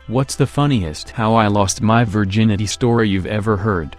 What's the funniest how I lost my virginity story you've ever heard?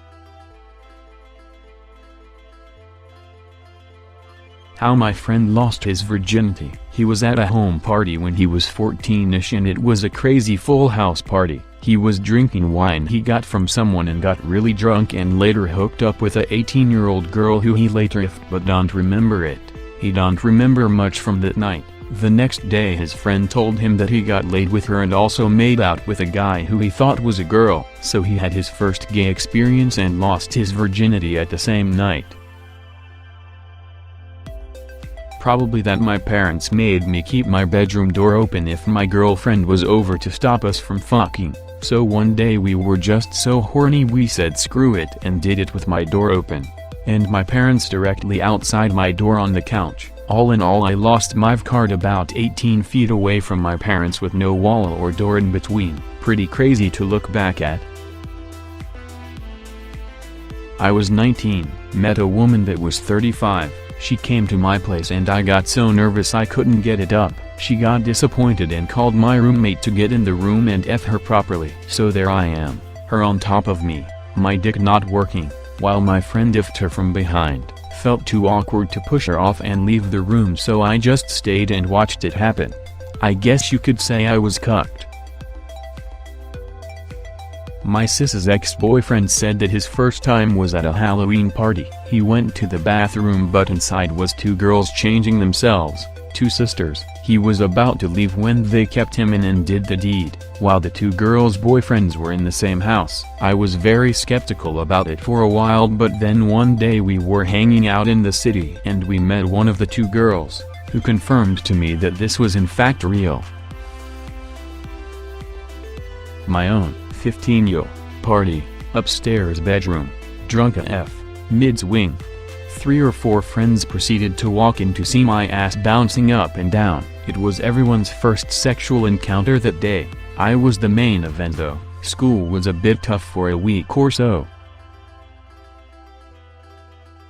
How my friend lost his virginity. He was at a home party when he was 14ish and it was a crazy full house party. He was drinking wine he got from someone and got really drunk and later hooked up with a 18-year-old girl who he later left but don't remember it. He don't remember much from that night. The next day his friend told him that he got laid with her and also made out with a guy who he thought was a girl. So he had his first gay experience and lost his virginity at the same night. Probably that my parents made me keep my bedroom door open if my girlfriend was over to stop us from fucking. So one day we were just so horny we said screw it and did it with my door open. And my parents directly outside my door on the couch. All in all I lost my card about 18 feet away from my parents with no wall or door in between. Pretty crazy to look back at. I was 19, met a woman that was 35. She came to my place and I got so nervous I couldn't get it up. She got disappointed and called my roommate to get in the room and F her properly. So there I am, her on top of me, my dick not working, while my friend F'd her from behind. Felt too awkward to push her off and leave the room so I just stayed and watched it happen. I guess you could say I was cucked. My sis's ex-boyfriend said that his first time was at a Halloween party. He went to the bathroom but inside was two girls changing themselves, two sisters. He was about to leave when they kept him in and did the deed, while the two girls' boyfriends were in the same house. I was very skeptical about it for a while but then one day we were hanging out in the city and we met one of the two girls, who confirmed to me that this was in fact real. My own 15-year party, upstairs bedroom, drunk AF, mid-swing. 3 or 4 friends proceeded to walk in to see my ass bouncing up and down. It was everyone's first sexual encounter that day. I was the main event though. School was a bit tough for a week or so.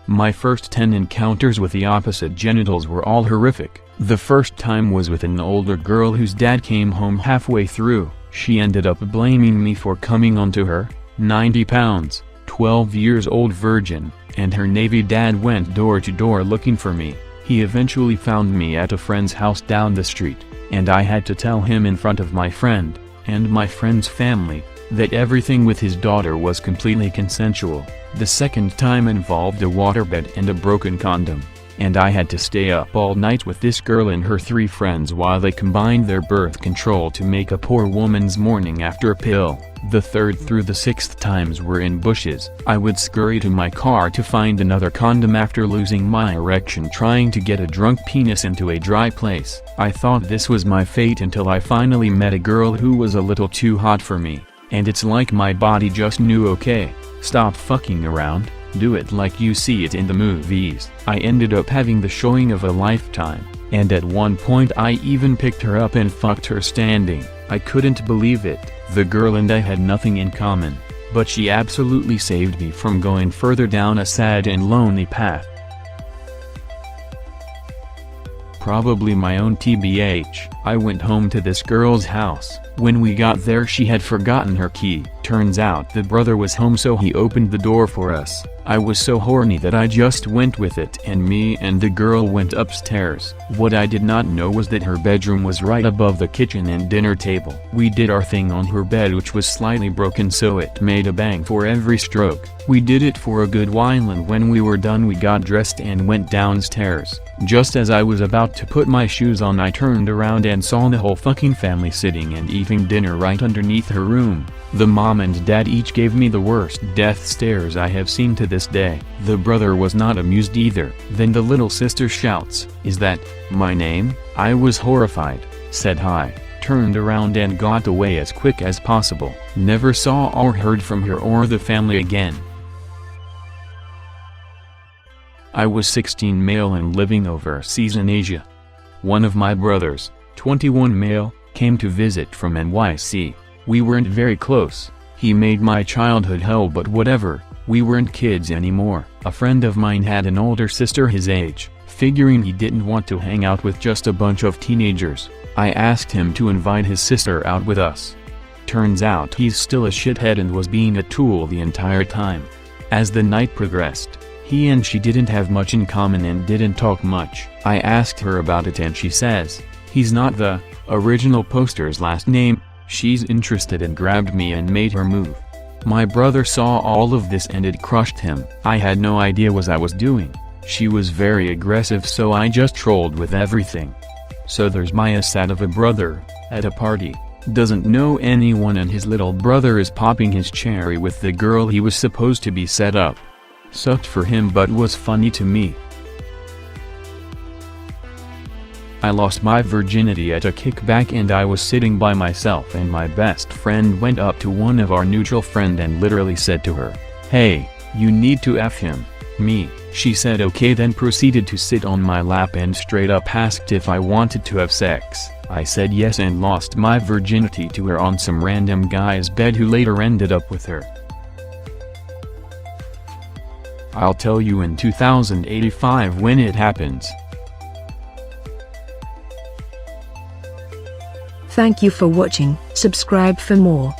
My first 10 encounters with the opposite genitals were all horrific. The first time was with an older girl whose dad came home halfway through. She ended up blaming me for coming onto her, 90 pounds, 12 years old virgin, and her Navy dad went door to door looking for me. He eventually found me at a friend's house down the street, and I had to tell him in front of my friend, and my friend's family, that everything with his daughter was completely consensual. The second time involved a waterbed and a broken condom. And I had to stay up all night with this girl and her 3 friends while they combined their birth control to make a poor woman's morning after pill. The 3rd through the 6th times were in bushes. I would scurry to my car to find another condom after losing my erection trying to get a drunk penis into a dry place. I thought this was my fate until I finally met a girl who was a little too hot for me. And it's like my body just knew, okay, stop fucking around. Do it like you see it in the movies. I ended up having the showing of a lifetime, and at one point I even picked her up and fucked her standing. I couldn't believe it. The girl and I had nothing in common, but she absolutely saved me from going further down a sad and lonely path. Probably my own TBH. I went home to this girl's house. When we got there she had forgotten her key. Turns out the brother was home so he opened the door for us. I was so horny that I just went with it and me and the girl went upstairs. What I did not know was that her bedroom was right above the kitchen and dinner table. We did our thing on her bed which was slightly broken so it made a bang for every stroke. We did it for a good while and when we were done we got dressed and went downstairs. Just as I was about to put my shoes on I turned around and saw the whole fucking family sitting and eating dinner right underneath her room. The mom and dad each gave me the worst death stares I have seen to this day. The brother was not amused either. Then the little sister shouts, "Is that my name?" I was horrified, said hi, turned around and got away as quick as possible. Never saw or heard from her or the family again. I was 16 male and living overseas in Asia. One of my brothers, 21 male, came to visit from NYC. We weren't very close. He made my childhood hell but whatever, we weren't kids anymore. A friend of mine had an older sister his age. Figuring he didn't want to hang out with just a bunch of teenagers, I asked him to invite his sister out with us. Turns out he's still a shithead and was being a tool the entire time. As the night progressed, he and she didn't have much in common and didn't talk much. I asked her about it and she says, he's not the original poster's last name. She's interested and grabbed me and made her move. My brother saw all of this and it crushed him. I had no idea what I was doing. She was very aggressive, so I just trolled with everything. So there's my sad of a brother, at a party, doesn't know anyone and his little brother is popping his cherry with the girl he was supposed to be set up. Sucked for him but was funny to me. I lost my virginity at a kickback and I was sitting by myself and my best friend went up to one of our mutual friend and literally said to her, "Hey, you need to F him." Me. She said okay, then proceeded to sit on my lap and straight up asked if I wanted to have sex. I said yes and lost my virginity to her on some random guy's bed who later ended up with her. I'll tell you in 2085 when it happens. Thank you for watching. Subscribe for more.